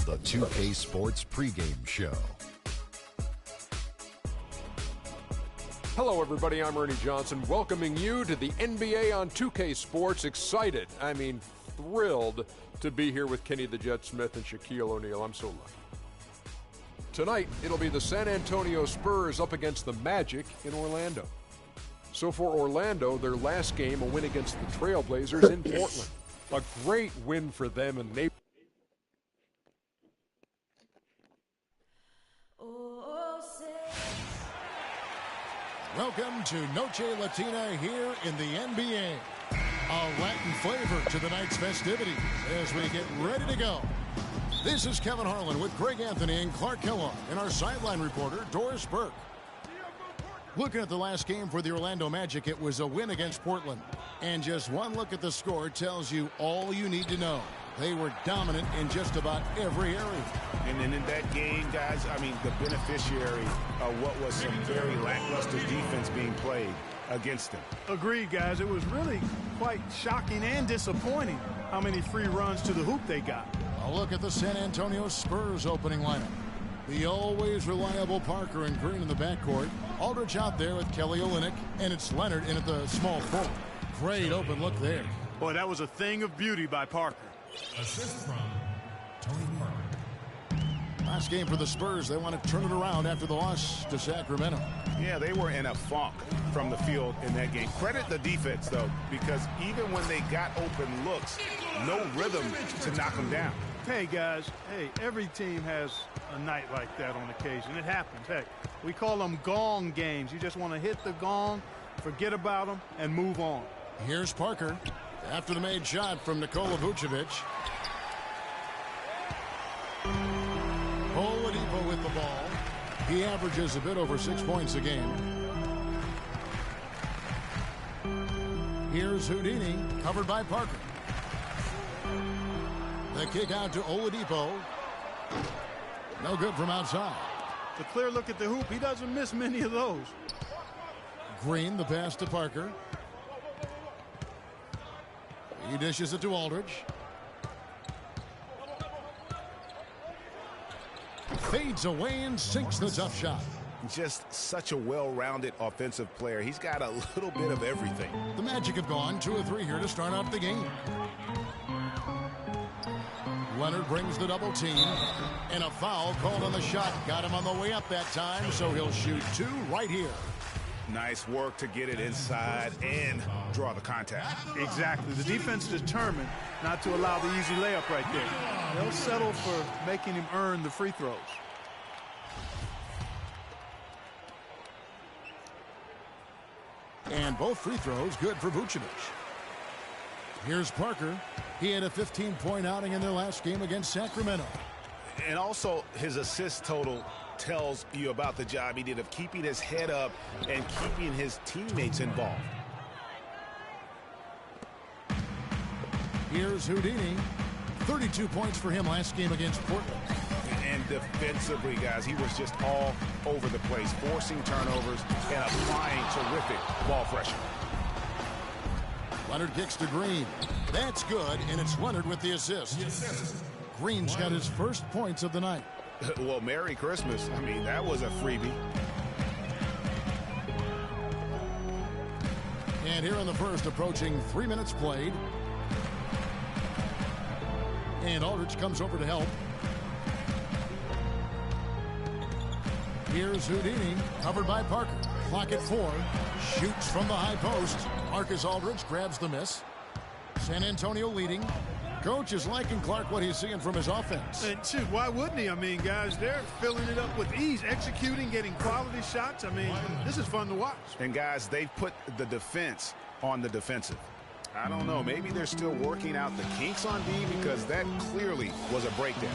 The 2K Sports pregame show. Hello, everybody. I'm Ernie Johnson, welcoming you to the NBA on 2K Sports. Excited, thrilled to be here with Kenny the Jet Smith and Shaquille O'Neal. I'm so lucky. Tonight, it'll be the San Antonio Spurs up against the Magic in Orlando. So for Orlando, their last game, a win against the Trailblazers in Portland. A great win for them, and they... Welcome to Noche Latina here in the NBA. A Latin flavor to the night's festivities as we get ready to go. This is Kevin Harlan with Greg Anthony and Clark Kellogg and our sideline reporter, Doris Burke. Looking at the last game for the Orlando Magic, it was a win against Portland. And just one look at the score tells you all you need to know. They were dominant in just about every area. And then in that game, guys, the beneficiary of what was some very lackluster defense being played against them. Agreed, guys. It was really quite shocking and disappointing how many free runs to the hoop they got. A look at the San Antonio Spurs opening lineup. The always reliable Parker and Green in the backcourt. Aldridge out there with Kelly Olynyk, and it's Leonard in at the small forward. Great open look there. Boy, that was a thing of beauty by Parker. Assist from Tony Parker. Last game for the Spurs. They want to turn it around after the loss to Sacramento. Yeah, they were in a funk from the field in that game. Credit the defense, though, because even when they got open looks, no rhythm to knock them down. Hey, guys, every team has a night like that on occasion. It happens. Heck, we call them gong games. You just want to hit the gong, forget about them, and move on. Here's Parker after the made shot from Nikola Vucevic. Oladipo with the ball. He averages a bit over 6 points a game. Here's Houdini, covered by Parker. The kick out to Oladipo. No good from outside. A clear look at the hoop. He doesn't miss many of those. Green, the pass to Parker. He dishes it to Aldridge. Fades away and sinks the tough shot. Just such a well-rounded offensive player. He's got a little bit of everything. The Magic have gone 2 of 3 here to start out the game. Leonard brings the double team, and a foul called on the shot. Got him on the way up that time, so he'll shoot 2 right here. Nice work to get it inside and draw the contact. Exactly. The defense determined not to allow the easy layup right there. They'll settle for making him earn the free throws. And both free throws good for Vucevic. Here's Parker. He had a 15-point outing in their last game against Sacramento. And also his assist total tells you about the job he did of keeping his head up and keeping his teammates involved. Here's Houdini. 32 points for him last game against Portland. And defensively, guys, he was just all over the place, forcing turnovers and applying terrific ball pressure. Leonard kicks to Green. That's good, and it's Leonard with the assist. Green's got his first points of the night. Well, Merry Christmas. That was a freebie. And here in the first, approaching 3 minutes played. And Aldridge comes over to help. Here's Houdini, covered by Parker. Clock at 4. Shoots from the high post. Marcus Aldridge grabs the miss. San Antonio leading. Coach is liking Clark what he's seeing from his offense. And shoot, why wouldn't he? Guys, they're filling it up with ease, executing, getting quality shots. This is fun to watch. And guys, they've put the defense on the defensive. I don't know, maybe they're still working out the kinks on D, because that clearly was a breakdown.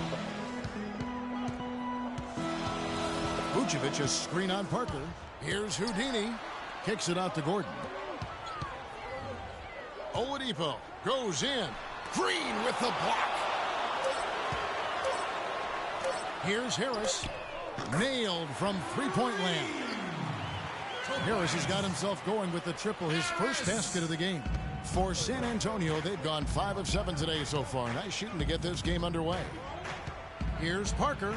Vucevic a screen on Parker. Here's Houdini. Kicks it out to Gordon. Oladipo goes in. Green with the block. Here's Harris. Nailed from three-point land. Harris has got himself going with the triple, his first basket of the game. For San Antonio, they've gone 5 of 7 today so far. Nice shooting to get this game underway. Here's Parker,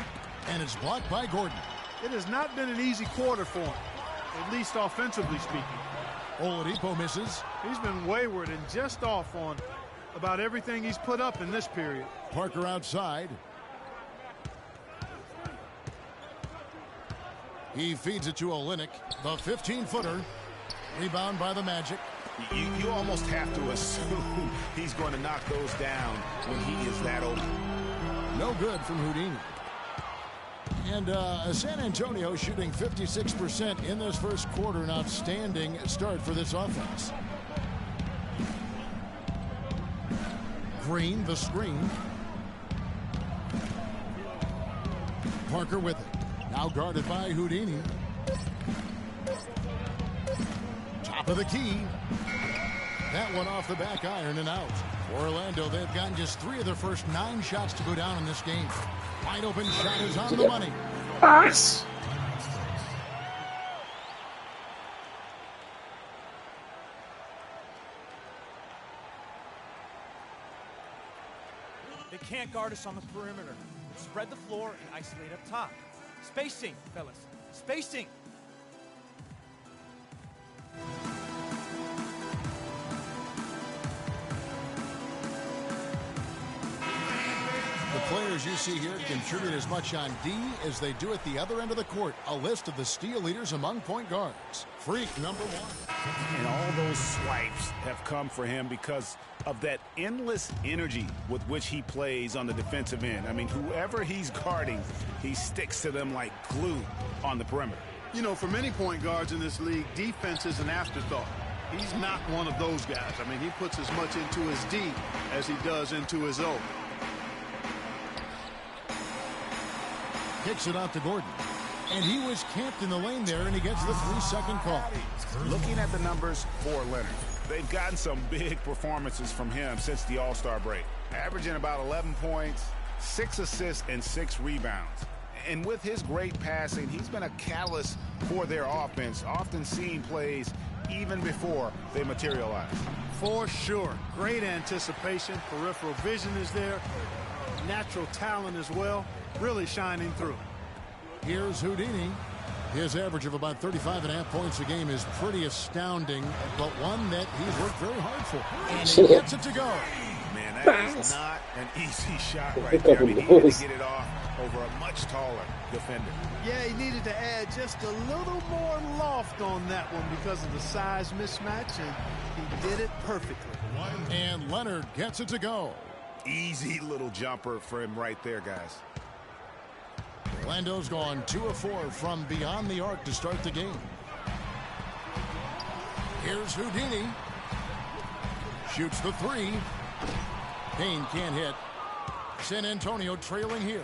and it's blocked by Gordon. It has not been an easy quarter for him, at least offensively speaking. Oladipo misses. He's been wayward and just off on about everything he's put up in this period. Parker outside. He feeds it to Olynyk, the 15-footer. Rebound by the Magic. You almost have to assume he's going to knock those down when he is that open. No good from Houdini. And San Antonio shooting 56% in this first quarter. An outstanding start for this offense. Green, the screen. Parker with it. Now guarded by Houdini. Top of the key. That one off the back iron and out. For Orlando, they've gotten just 3 of their first 9 shots to go down in this game. Wide open shot is on the money. Pass. They can't guard us on the perimeter. Spread the floor and isolate up top. Spacing, fellas. Spacing. The players you see here contribute as much on D as they do at the other end of the court. A list of the steal leaders among point guards. Freak number 1. And all those swipes have come for him because of that endless energy with which he plays on the defensive end. I mean, whoever he's guarding, he sticks to them like glue on the perimeter. You know, for many point guards in this league, defense is an afterthought. He's not one of those guys. I mean, he puts as much into his D as he does into his O. Kicks it out to Gordon. And he was camped in the lane there, and he gets the 3-second call. Looking at the numbers for Leonard, they've gotten some big performances from him since the All-Star break. Averaging about 11 points, 6 assists, and 6 rebounds. And with his great passing, he's been a catalyst for their offense, often seeing plays even before they materialize. For sure. Great anticipation. Peripheral vision is there. Natural talent as well. Really shining through. Here's Houdini. His average of about 35.5 points a game is pretty astounding, but one that he's worked very hard for. And he gets it to go. Man, that is not an easy shot right there. I mean, he had to get it off over a much taller defender. Yeah, he needed to add just a little more loft on that one because of the size mismatch, and he did it perfectly. And Leonard gets it to go. Easy little jumper for him right there, guys. Orlando's gone 2 of 4 from beyond the arc to start the game. Here's Houdini. Shoots the 3. Payne can't hit. San Antonio trailing here.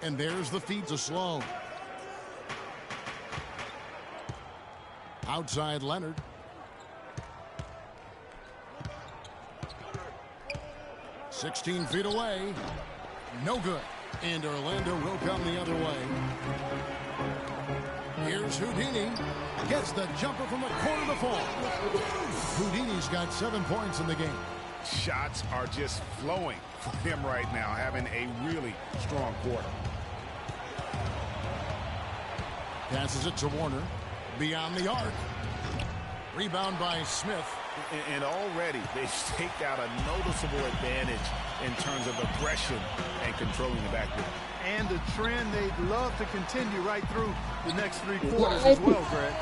And there's the feed to Sloan. Outside Leonard. "16 feet away. No good. And Orlando will come the other way. Here's Houdini. Gets the jumper from the corner to fall. Houdini's got 7 points in the game. Shots are just flowing for him right now, having a really strong quarter. Passes it to Warner. Beyond the arc. Rebound by Smith. And already they've staked out a noticeable advantage in terms of aggression and controlling the backcourt. And a trend they'd love to continue right through the next 3 quarters as well, Greg.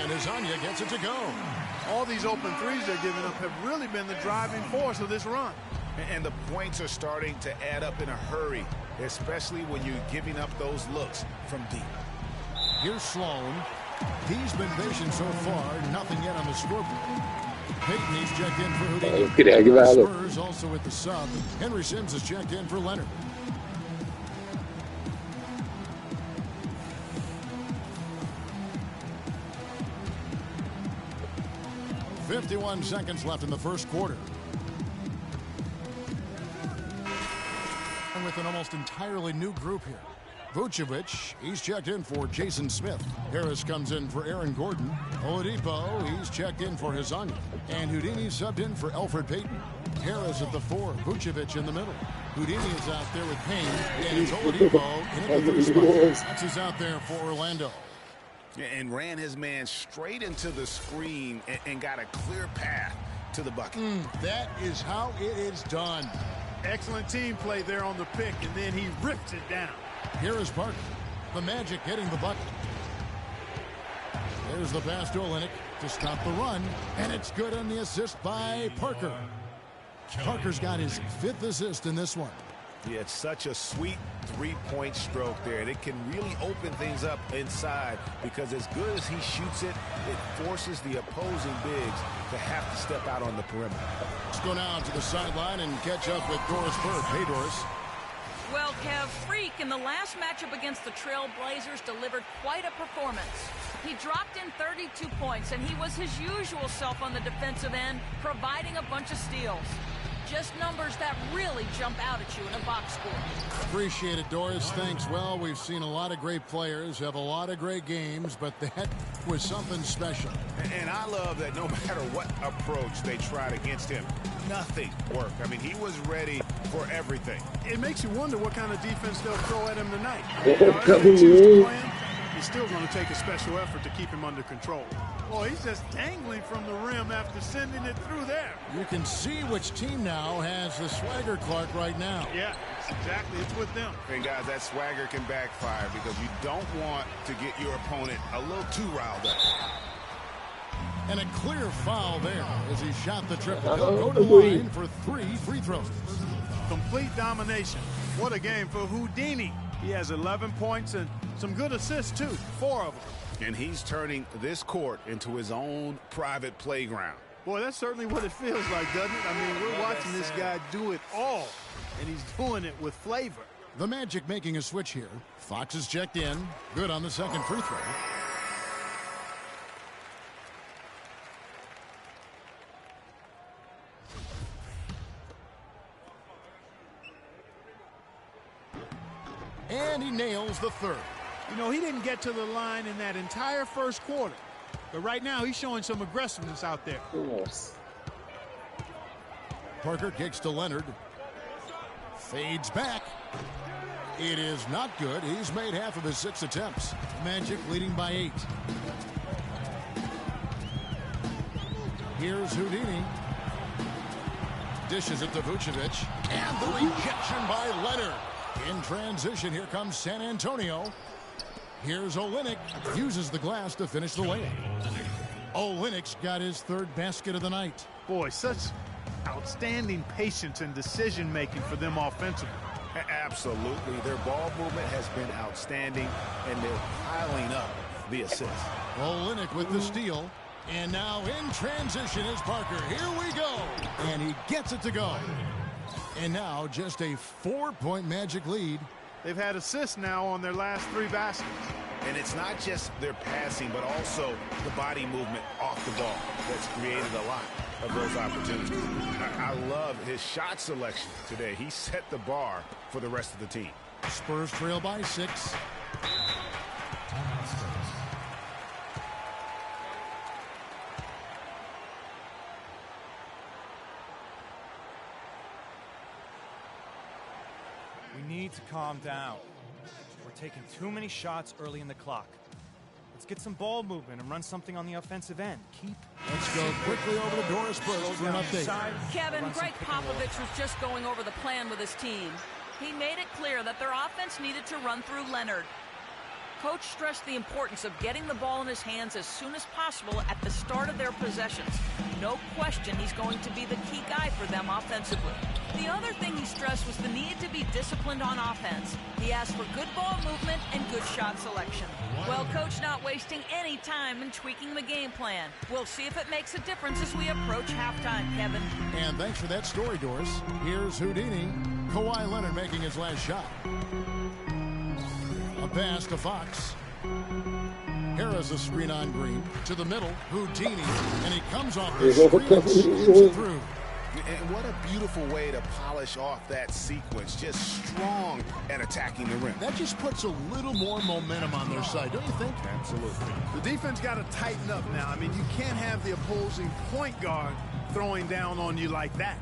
And Azania gets it to go. All these open threes they're giving up have really been the driving force of this run. And the points are starting to add up in a hurry, especially when you're giving up those looks from deep. Here's Sloan. He's been patient so far. Nothing yet on the scoreboard. Payton, he's checked in for Houdini. Spurs also with the sub. Henry Sims has checked in for Leonard. "51 seconds left in the first quarter." And with an almost entirely new group here. Vucevic, he's checked in for Jason Smith. Harris comes in for Aaron Gordon. Oladipo, he's checked in for Hezonja. And Houdini subbed in for Elfrid Payton. Harris at the 4, Vucevic in the middle. Houdini is out there with Payne, and it's Oladipo in at the 3 spot. That's who's out there for Orlando. And ran his man straight into the screen and got a clear path to the bucket. That is how it is done. Excellent team play there on the pick, and then he rips it down. Here is Parker. The Magic hitting the bucket. There's the pass to Olynyk to stop the run, and it's good on the assist by Parker. Parker's got his 5th assist in this one. Yeah, it's such a sweet three-point stroke there. And it can really open things up inside because as good as he shoots it, it forces the opposing bigs to have to step out on the perimeter. Let's go now to the sideline and catch up with Doris Burke. Hey, Doris. Well, Kev, Freak in the last matchup against the Trail Blazers delivered quite a performance. He dropped in 32 points, and he was his usual self on the defensive end, providing a bunch of steals. Just numbers that really jump out at you in a box score. Appreciate it, Doris. Thanks. Well, we've seen a lot of great players have a lot of great games, but that was something special. And I love that no matter what approach they tried against him, nothing worked. I mean, he was ready for everything. It makes you wonder what kind of defense they'll throw at him tonight. He's still going to take a special effort to keep him under control. Boy, he's just dangling from the rim after sending it through there. You can see which team now has the swagger Clark right now. Yeah, exactly. It's with them. And guys, that swagger can backfire because you don't want to get your opponent a little too riled up. And a clear foul there as he shot the triple. He'll go to the line for 3 free throws. Complete domination. What a game for Houdini. He has 11 points and some good assists, too. 4 of them. And he's turning this court into his own private playground. Boy, that's certainly what it feels like, doesn't it? I mean, we're watching this guy do it all, and he's doing it with flavor. The Magic making a switch here. Fox is checked in. Good on the second free throw. And he nails the 3rd. You know, he didn't get to the line in that entire first quarter. But right now, he's showing some aggressiveness out there. Yes. Parker kicks to Leonard. Fades back. It is not good. He's made half of his 6 attempts. Magic leading by 8. Here's Houdini. Dishes it to Vucevic. And the rejection by Leonard. In transition, here comes San Antonio. Here's Olynyk. Uses the glass to finish the layup. Olynyk's got his 3rd basket of the night. Boy, such outstanding patience and decision-making for them offensively. Absolutely. Their ball movement has been outstanding, and they're piling up the assists. Olynyk with the steal. And now in transition is Parker. Here we go. And he gets it to go. And now just a 4-point Magic lead. They've had assists now on their last 3 baskets. And it's not just their passing, but also the body movement off the ball that's created a lot of those opportunities. I love his shot selection today. He set the bar for the rest of the team. Spurs trail by 6. We need to calm down. We're taking too many shots early in the clock. Let's get some ball movement and run something on the offensive end. Let's go quickly over to Doris Burke for an update. Kevin, Greg Popovich was just going over the plan with his team. He made it clear that their offense needed to run through Leonard. Coach stressed the importance of getting the ball in his hands as soon as possible at the start of their possessions. No question he's going to be the key guy for them offensively. The other thing he stressed was the need to be disciplined on offense. He asked for good ball movement and good shot selection. Well, Coach not wasting any time in tweaking the game plan. We'll see if it makes a difference as we approach halftime, Kevin. And thanks for that story, Doris. Here's Houdini. Kawhi Leonard making his last shot. A pass to Fox. Harris a screen on Green. To the middle, Houdini. And he comes off the screen and screens it through. And what a beautiful way to polish off that sequence. Just strong at attacking the rim. That just puts a little more momentum on their side, don't you think? Absolutely. The defense got to tighten up now. I mean, you can't have the opposing point guard throwing down on you like that.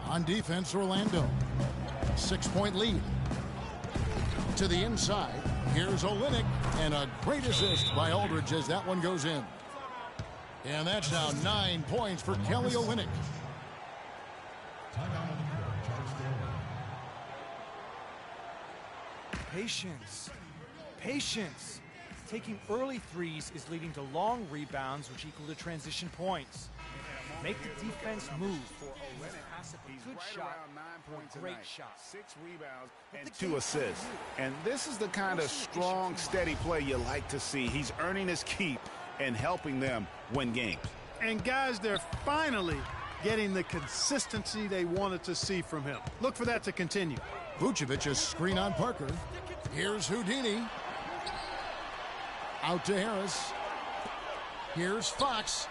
On defense, Orlando. 6-point lead. To the inside. Here's Olynyk, and a great assist by Aldridge as that one goes in. And that's now 9 points for Kelly Olynyk. Patience. Patience. Taking early threes is leading to long rebounds, which equal to transition points. Make the defense move for a pass up a good shot for a great shot. 6 rebounds and 2 assists. And this is the kind of strong, steady play you like to see. He's earning his keep and helping them win games. And guys, they're finally getting the consistency they wanted to see from him. Look for that to continue. Vucevic's screen on Parker. Here's Houdini. Out to Harris. Here's Fox.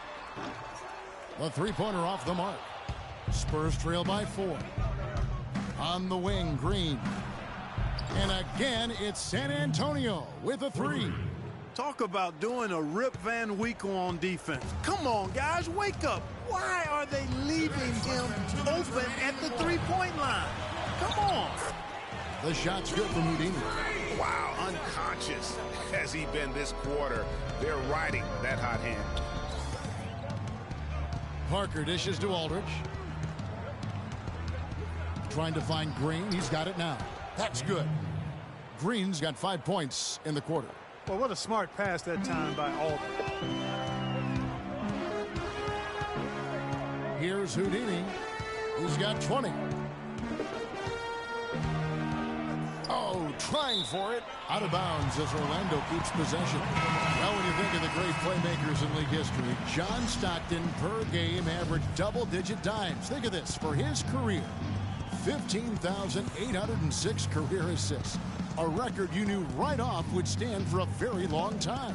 The three-pointer off the mark. Spurs trail by 4. On the wing, Green. And again, it's San Antonio with a 3. Talk about doing a Rip Van Winkle on defense. Come on, guys, wake up. Why are they leaving him open at the three-point line? Come on. The shot's good from Houdini. Wow, unconscious has he been this quarter. They're riding that hot hand. Parker dishes to Aldridge. Trying to find Green. He's got it now. That's good. Green's got 5 points in the quarter. Well, what a smart pass that time by Aldridge. Here's Houdini. He's got 20. Oh, trying for it. Out of bounds as Orlando keeps possession. Well, when you think of the great playmakers in league history, John Stockton per game averaged double-digit dimes. Think of this. For his career, 15,806 career assists. A record you knew right off would stand for a very long time.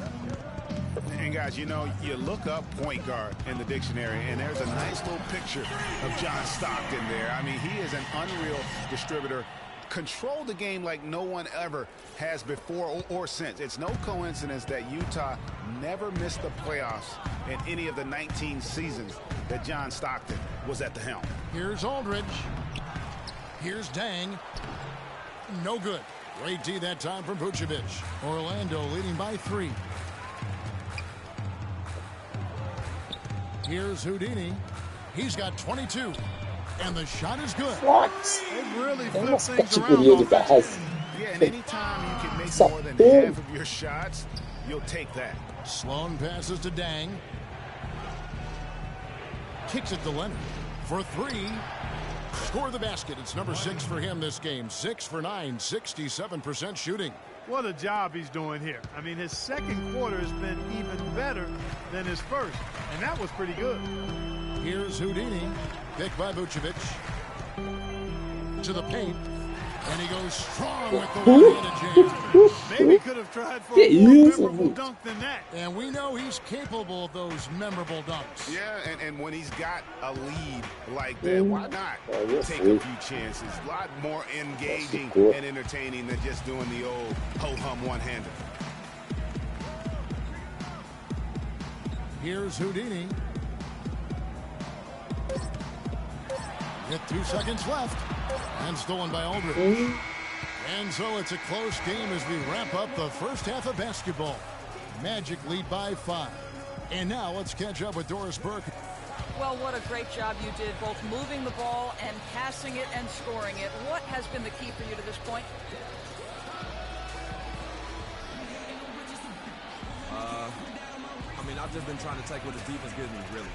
And guys, you know, you look up point guard in the dictionary, and there's a nice little picture of John Stockton there. I mean, he is an unreal distributor. Control the game like no one ever has before or since. It's no coincidence that Utah never missed the playoffs in any of the 19 seasons that John Stockton was at the helm. Here's Aldridge. Here's Dang. No good. Great D that time from Vucevic. Orlando leading by 3. Here's Houdini. He's got 22. And the shot is good. What? They really É uma flip things categoria around de base. Yeah, and anytime you can make more than half of your shots, you'll take that. Sloan passes to Dang. Kicks it to Leonard for 3. Score the basket. It's number 6 for him this game. 6 for 9, 67% shooting. What a job he's doing here. I mean, his second quarter has been even better than his first, and that was pretty good. Here's Houdini, picked by Vucevic. To the paint, and he goes strong with the one-handed jam. Maybe could have tried for a more memorable dunk than that. And we know he's capable of those memorable dunks. Yeah, and when he's got a lead like that, why not take a few chances? A lot more engaging and entertaining than just doing the old ho-hum one-hander. Here's Houdini. With 2 seconds left. And stolen by Aldridge. And so it's a close game as we wrap up the first half of basketball. Magic lead by 5. And now let's catch up with Doris Burke. Well, what a great job you did, both moving the ball and passing it and scoring it. What has been the key for you to this point? I mean, I've just been trying to take what the defense gives me, really.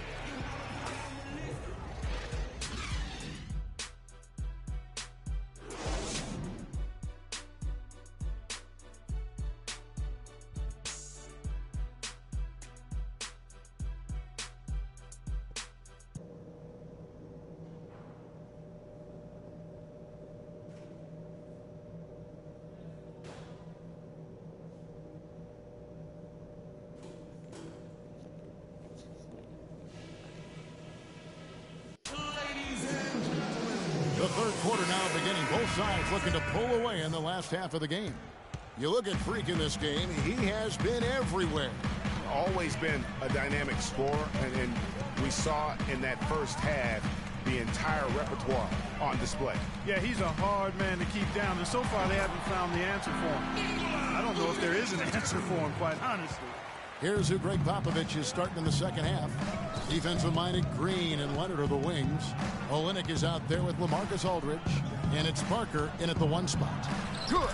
third quarter now beginning. Both sides looking to pull away in the last half of the game. You look at Freak in this game, he has been everywhere. Always been a dynamic scorer, and we saw in that first half the entire repertoire on display. Yeah, he's a hard man to keep down, and so far they haven't found the answer for him. I don't know if there is an answer for him, quite honestly. Here's who Greg Popovich is starting in the second half. Defensive-minded Green and Leonard are the wings. Olynyk is out there with LaMarcus Aldridge, and it's Parker in at the one spot. Good.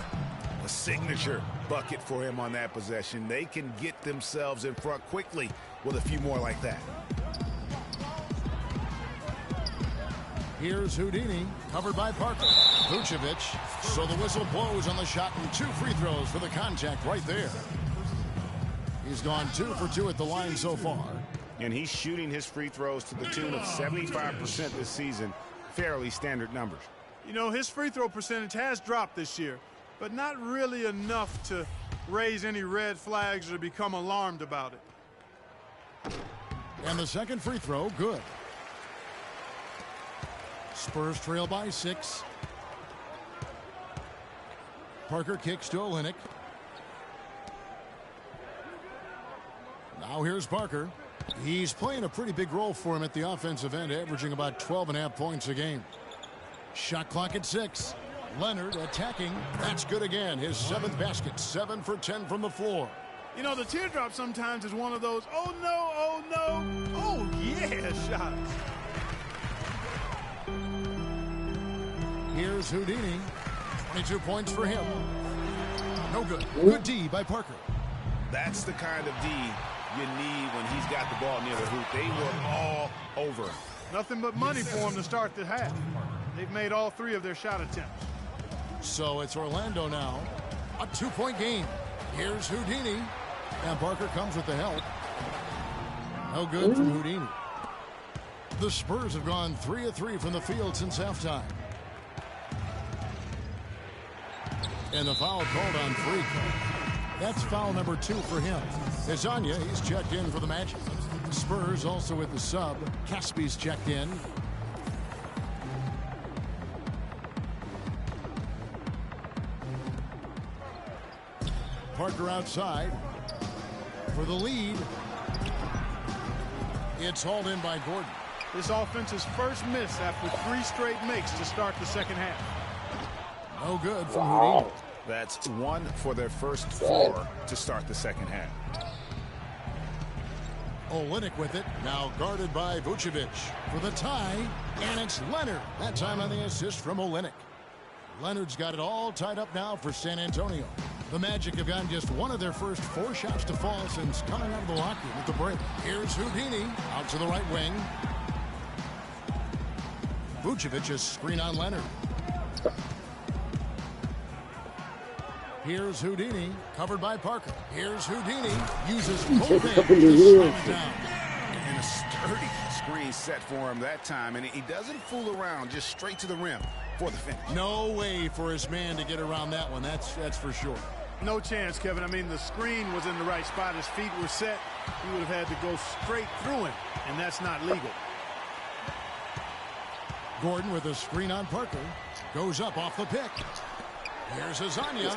A signature bucket for him on that possession. They can get themselves in front quickly with a few more like that. Here's Houdini, covered by Parker. Vucevic, so the whistle blows on the shot, and 2 free throws for the contact right there. He's gone 2 for 2 at the line so far. And he's shooting his free throws to the tune of 75% this season. Fairly standard numbers. You know, his free throw percentage has dropped this year, but not really enough to raise any red flags or become alarmed about it. And the second free throw, good. Spurs trail by 6. Parker kicks to Olynyk. Now here's Parker. He's playing a pretty big role for him at the offensive end, averaging about 12.5 points a game. Shot clock at 6. Leonard attacking. That's good again. His 7th basket. 7 for 10 from the floor. You know, the teardrop sometimes is one of those, oh no, oh no, oh yeah shots. Here's Houdini. 22 points for him. No good. Good D by Parker. That's the kind of D you need when he's got the ball near the hoop. They were all over him. Nothing but money for him to start the half. They've made all 3 of their shot attempts. So it's Orlando now. A 2-point game. Here's Houdini. And Parker comes with the help. No good from Houdini. The Spurs have gone 3 of 3 from the field since halftime. And the foul called on Freak. That's foul number 2 for him. Azania, he's checked in for the Magic. Spurs also with the sub. Caspi's checked in. Parker outside for the lead. It's hauled in by Gordon. This offense's first miss after 3 straight makes to start the second half. No good from Houdini. That's 1 for their first 4 to start the second half. Olynyk with it, now guarded by Vucevic for the tie, and it's Leonard. That time on the assist from Olynyk. Leonard's got it all tied up now for San Antonio. The Magic have gotten just 1 of their first 4 shots to fall since coming out of the locker room with the break. Here's Houdini out to the right wing. Vucevic is screen on Leonard. Here's Houdini, covered by Parker. Here's Houdini, uses both hands to slow it down. And a sturdy screen set for him that time, and he doesn't fool around, just straight to the rim for the finish. No way for his man to get around that one, that's for sure. No chance, Kevin. I mean, the screen was in the right spot. His feet were set. He would have had to go straight through him, and that's not legal. Gordon with a screen on Parker. Goes up off the pick. Here's Azania.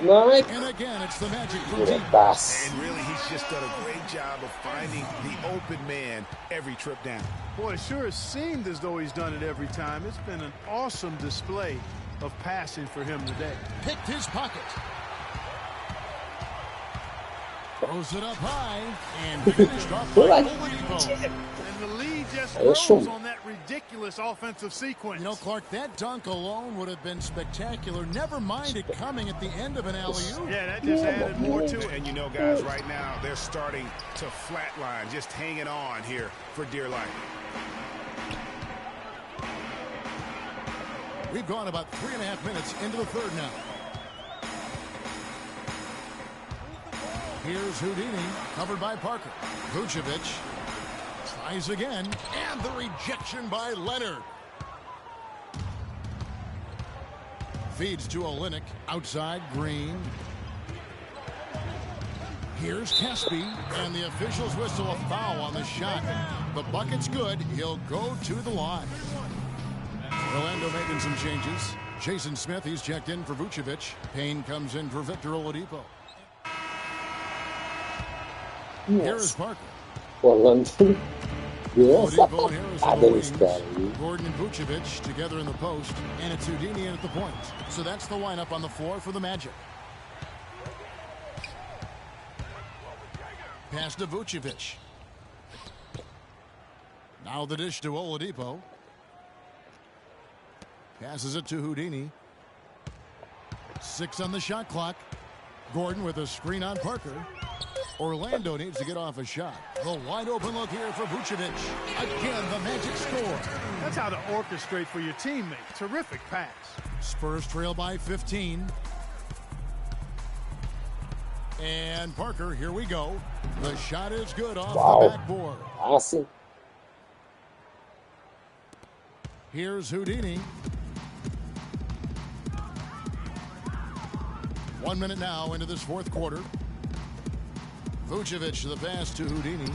And again, it's the Magic from deep. And really, he's just done a great job of finding the open man every trip down. Boy, it sure has seemed as though he's done it every time. It's been an awesome display of passing for him today. Picked his pocket. Throws it up high and finished off by Oladipo. And the lead just grows on that ridiculous offensive sequence. You know, Clark, that dunk alone would have been spectacular. Never mind it coming at the end of an alley-oop. Yeah, that just added more to it. And you know, guys, right now they're starting to flatline, just hanging on here for dear life. We've gone about 3.5 minutes into the third now. Here's Houdini, covered by Parker. Vucevic tries again, and the rejection by Leonard. Feeds to Olynyk, outside Green. Here's Caspi, and the officials whistle a foul on the shot. The bucket's good. He'll go to the line. Orlando also making some changes. Jason Smith, he's checked in for Vucevic. Payne comes in for Victor Oladipo. Here is Parker. Orlando. Nossa, Oladipo and Harris on patada the nesse wings. cara aí. Gordon and Vucevic together in the post. And it's Houdini in at the point. So that's the lineup on the floor for the Magic. Pass to Vucevic. Now the dish to Oladipo. Passes it to Houdini. 6 on the shot clock. Gordon with a screen on Parker. Orlando needs to get off a shot. The wide open look here for Vucevic. Again, the Magic score. That's how to orchestrate for your teammate. Terrific pass. Spurs trail by 15. And Parker, here we go. The shot is good off the backboard. Awesome. Here's Houdini. 1 minute now into this fourth quarter. Vucevic, the pass to Houdini.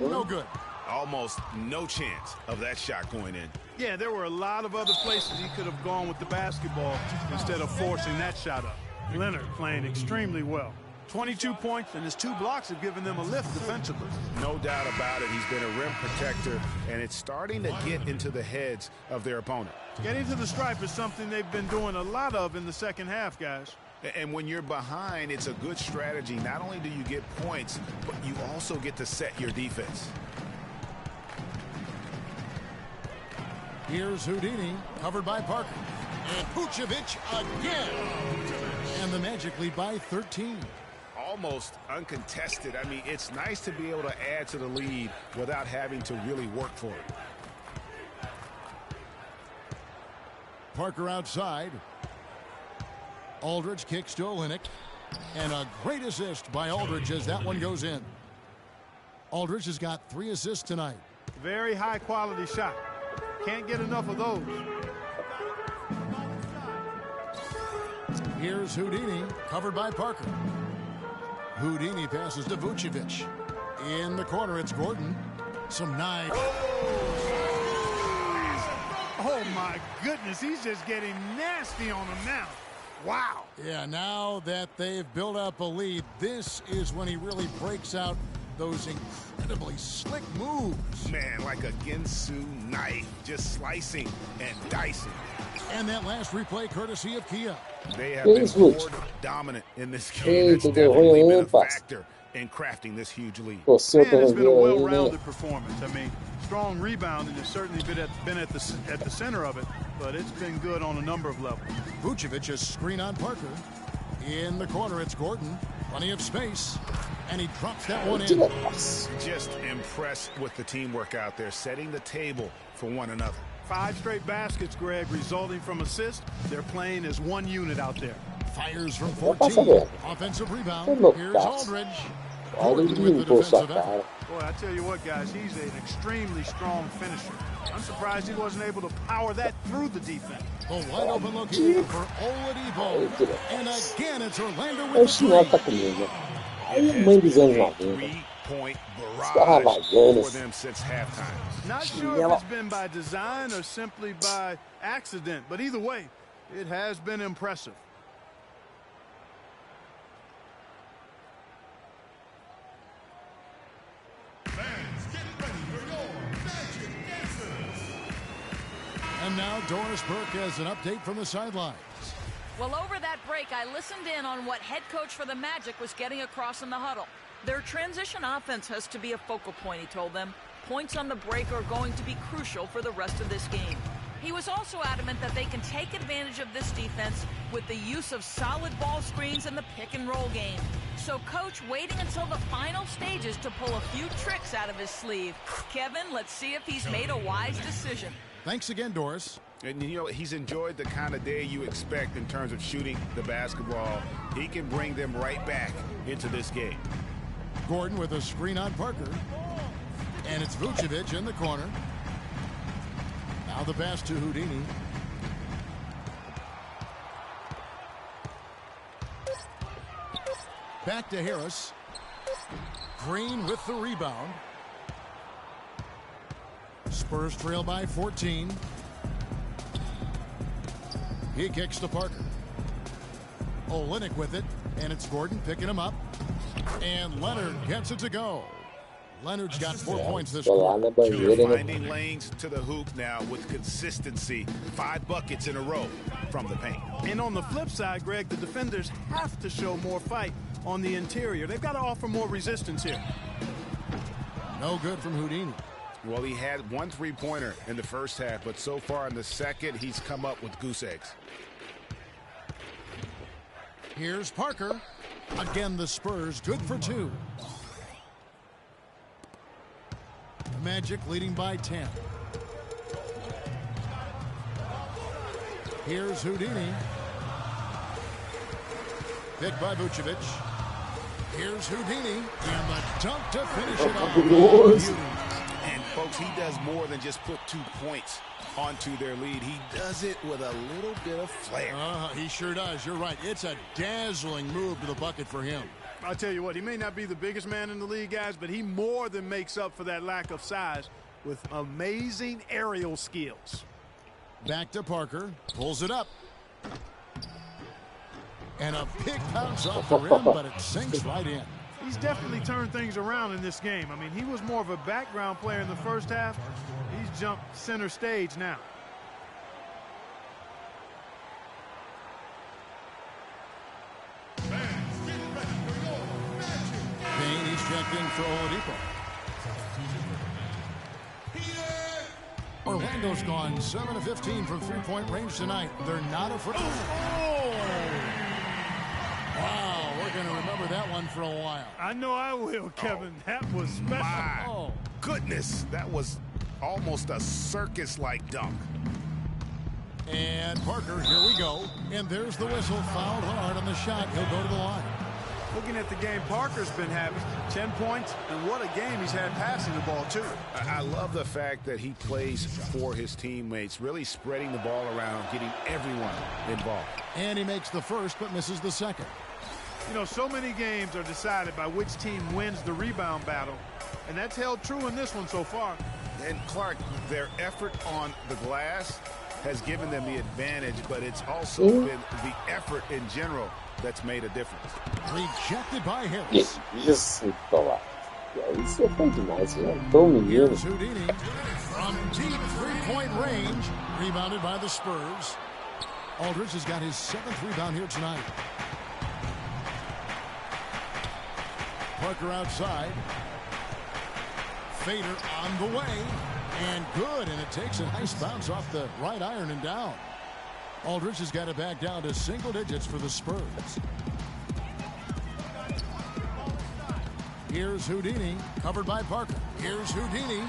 No good. Almost no chance of that shot going in. Yeah, there were a lot of other places he could have gone with the basketball instead of forcing that shot up. Leonard playing extremely well. 22 points, and his 2 blocks have given them a lift defensively. No doubt about it. He's been a rim protector, and it's starting to get into the heads of their opponent. Getting to the stripe is something they've been doing a lot of in the second half, guys. And when you're behind, it's a good strategy. Not only do you get points, but you also get to set your defense. Here's Houdini, covered by Parker. And Vucevic again. And the Magic lead by 13. Almost uncontested. I mean, it's nice to be able to add to the lead without having to really work for it. Parker outside. Aldridge kicks to Olynyk. And a great assist by Aldridge as that one goes in. Aldridge has got 3 assists tonight. Very high quality shot. Can't get enough of those. Here's Houdini, covered by Parker. Houdini passes to Vucevic. In the corner, it's Gordon. Some nice. Oh, my goodness. He's just getting nasty on him now. Wow. Yeah, now that they've built up a lead, this is when he really breaks out those incredibly slick moves. Man, like a Ginsu knife, just slicing and dicing. And that last replay courtesy of Kia. They have been board dominant in this game. It's definitely been a factor in crafting this huge lead. And it's been a well-rounded performance. I mean, strong rebounding has certainly been at the center of it, but it's been good on a number of levels. Vucevic, a screen on Parker. In the corner, it's Gordon. Plenty of space. And he drops that one in. Just impressed with the teamwork out there, setting the table for one another. 5 straight baskets, Greg, resulting from assists. They're playing as one unit out there. Fires from 14. Offensive rebound. Here's Aldridge. Gordon with the defensive effort. Boy, I tell you what, guys, he's an extremely strong finisher. I'm surprised he wasn't able to power that through the defense. The wide open look here for Oladipo. And again, it's Orlando with the three. Aí a mãe dos anos 90. Extravagância. For them since halftime. Not sure if it's been by design or simply by accident, but either way, it has been impressive. And now Doris Burke has an update from the sidelines. Well, over that break, I listened in on what head coach for the Magic was getting across in the huddle. Their transition offense has to be a focal point, he told them. Points on the break are going to be crucial for the rest of this game. He was also adamant that they can take advantage of this defense with the use of solid ball screens and the pick-and-roll game. So Coach waiting until the final stages to pull a few tricks out of his sleeve. Kevin, let's see if he's made a wise decision. Thanks again, Doris. And, you know, he's enjoyed the kind of day you expect in terms of shooting the basketball. He can bring them right back into this game. Gordon with a screen on Parker. And it's Vucevic in the corner. Now the pass to Houdini. Back to Harris. Green with the rebound. Spurs trail by 14. He kicks to Parker. Olynyk with it, and it's Gordon picking him up. And Leonard gets it to go. Leonard's got 4 points this quarter. Finding lanes to the hoop now with consistency. 5 buckets in a row from the paint. And on the flip side, Greg, the defenders have to show more fight on the interior. They've got to offer more resistance here. No good from Houdini. Well, he had 1 3-pointer in the first half, but so far in the second, he's come up with goose eggs. Here's Parker. Again, the Spurs good for 2. Magic leading by 10. Here's Houdini. Picked by Vucevic. Here's Houdini. And the dunk to finish it off. And, folks, he does more than just put 2 points onto their lead. He does it with a little bit of flair. He sure does. You're right. It's a dazzling move to the bucket for him. I'll tell you what, he may not be the biggest man in the league, guys, but he more than makes up for that lack of size with amazing aerial skills. Back to Parker. Pulls it up. And a big bounce off the rim, but it sinks right in. He's definitely turned things around in this game. I mean, he was more of a background player in the first half. He's jumped center stage now. Payne, he's checked in for Oladipo. Orlando's gone 7 of 15 from three-point range tonight. They're not afraid. Oh! Wow, we're going to remember that one for a while. I know I will, Kevin. That was special. My goodness, that was almost a circus-like dunk. And Parker, here we go. And there's the whistle. Fouled hard on the shot. He'll go to the line. Looking at the game Parker's been having, 10 points, and what a game he's had passing the ball, too. I love the fact that he plays for his teammates, really spreading the ball around, getting everyone involved. And he makes the first, but misses the second. You know, so many games are decided by which team wins the rebound battle, and that's held true in this one so far. And, Clark, their effort on the glass has given them the advantage, but it's also been the effort in general that's made a difference. Rejected by Harris. Isso, lá. Isso foi demais, tão menino. Here's Houdini from deep three-point range. Rebounded by the Spurs. Aldridge has got his 7th rebound here tonight. Parker outside. Fader on the way. And good, and it takes a nice bounce off the right iron and down. Aldridge has got it back down to single digits for the Spurs. Here's Houdini, covered by Parker. Here's Houdini.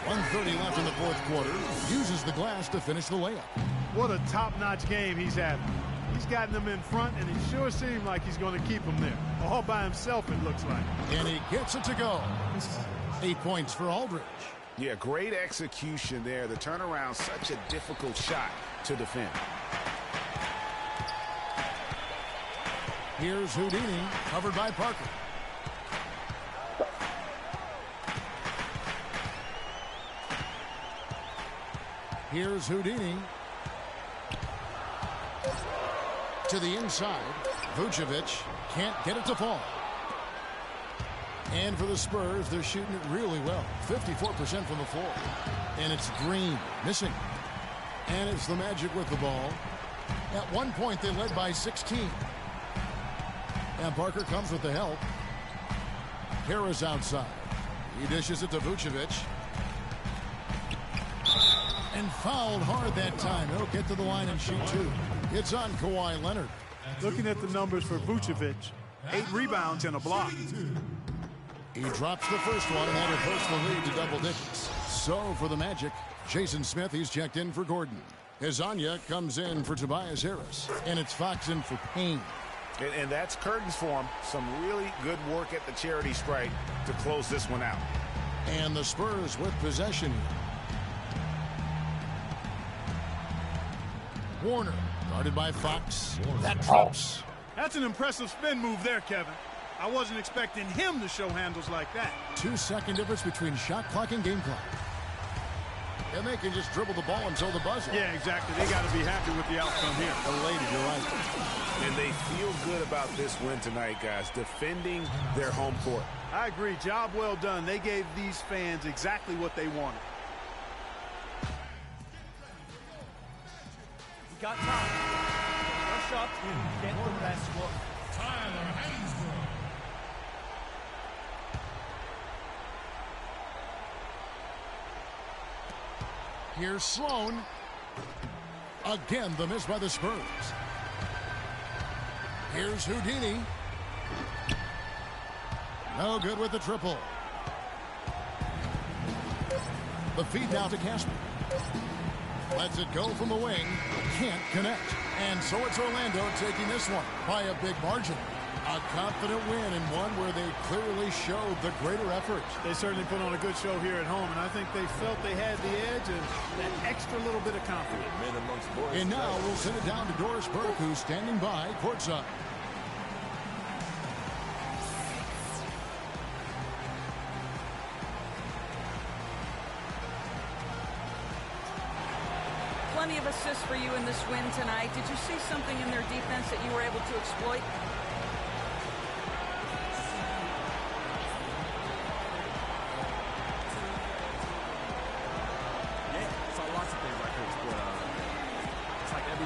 1:30 left in the fourth quarter. Uses the glass to finish the layup. What a top-notch game he's having. He's gotten them in front, and it sure seemed like he's going to keep them there. All by himself, it looks like. And he gets it to go. 8 points for Aldridge. Yeah, great execution there. The turnaround, such a difficult shot to defend. Here's Houdini, covered by Parker. Here's Houdini. To the inside. Vucevic can't get it to fall. And for the Spurs, they're shooting it really well. 54% from the floor. And it's Green missing. And it's the Magic with the ball. At one point, they led by 16. And Parker comes with the help. Harris outside. He dishes it to Vucevic. And fouled hard that time. He'll get to the line and shoot 2. It's on Kawhi Leonard. Looking at the numbers for Vucevic, 8 rebounds and a block. He drops the first one and had a personal lead to double digits. So for the Magic, Jason Smith, he's checked in for Gordon. Hezonja comes in for Tobias Harris. And it's Fox in for Payne. And that's curtains for him. Some really good work at the charity stripe to close this one out. And the Spurs with possession. Warner, guarded by Fox. That drops. That's an impressive spin move there, Kevin. I wasn't expecting him to show handles like that. 2-second difference between shot clock and game clock. And they can just dribble the ball until the buzzer. Yeah, exactly. They got to be happy with the outcome here. Elated, you're right. And they feel good about this win tonight, guys, defending their home court. I agree. Job well done. They gave these fans exactly what they wanted. We got time. Rush up and get the best look. Tyler Hainsborough. Here's Sloan. Again, the miss by the Spurs. Here's Houdini. No good with the triple. The feed now to Casper. Lets it go from the wing. Can't connect. And so it's Orlando taking this one by a big margin. A confident win and one where they clearly showed the greater effort. They certainly put on a good show here at home, and I think they felt they had the edge and that extra little bit of confidence. And now we'll send it down to Doris Burke, who's standing by courtside. Plenty of assists for you in this win tonight. Did you see something in their defense that you were able to exploit?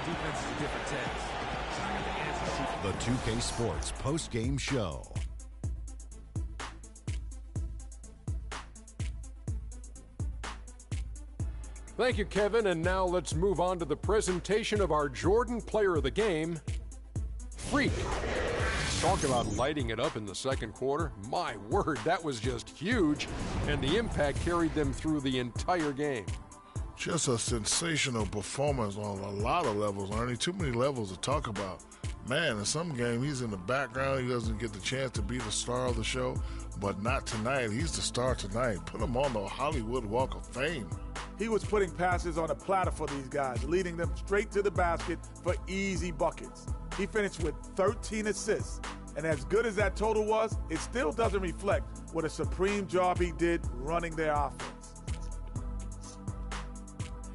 Defense is a different test. The 2K Sports post-game show. Thank you, Kevin. And now let's move on to the presentation of our Jordan Player of the Game, Freak. Talk about lighting it up in the second quarter. My word, that was just huge. And the impact carried them through the entire game. Just a sensational performance on a lot of levels, Ernie. Too many levels to talk about. Man, in some game, he's in the background. He doesn't get the chance to be the star of the show, but not tonight. He's the star tonight. Put him on the Hollywood Walk of Fame. He was putting passes on a platter for these guys, leading them straight to the basket for easy buckets. He finished with 13 assists, and as good as that total was, it still doesn't reflect what a supreme job he did running their offense.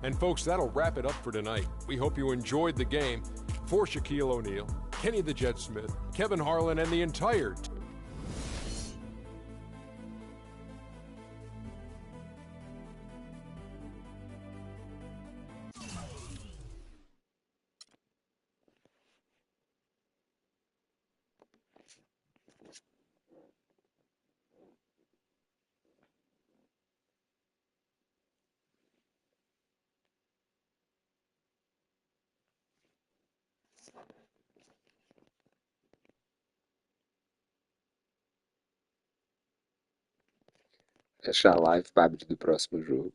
And folks, that'll wrap it up for tonight. We hope you enjoyed the game. For Shaquille O'Neal, Kenny the Jet Smith, Kevin Harlan, and the entire team. Fecha a live para abrir do próximo jogo.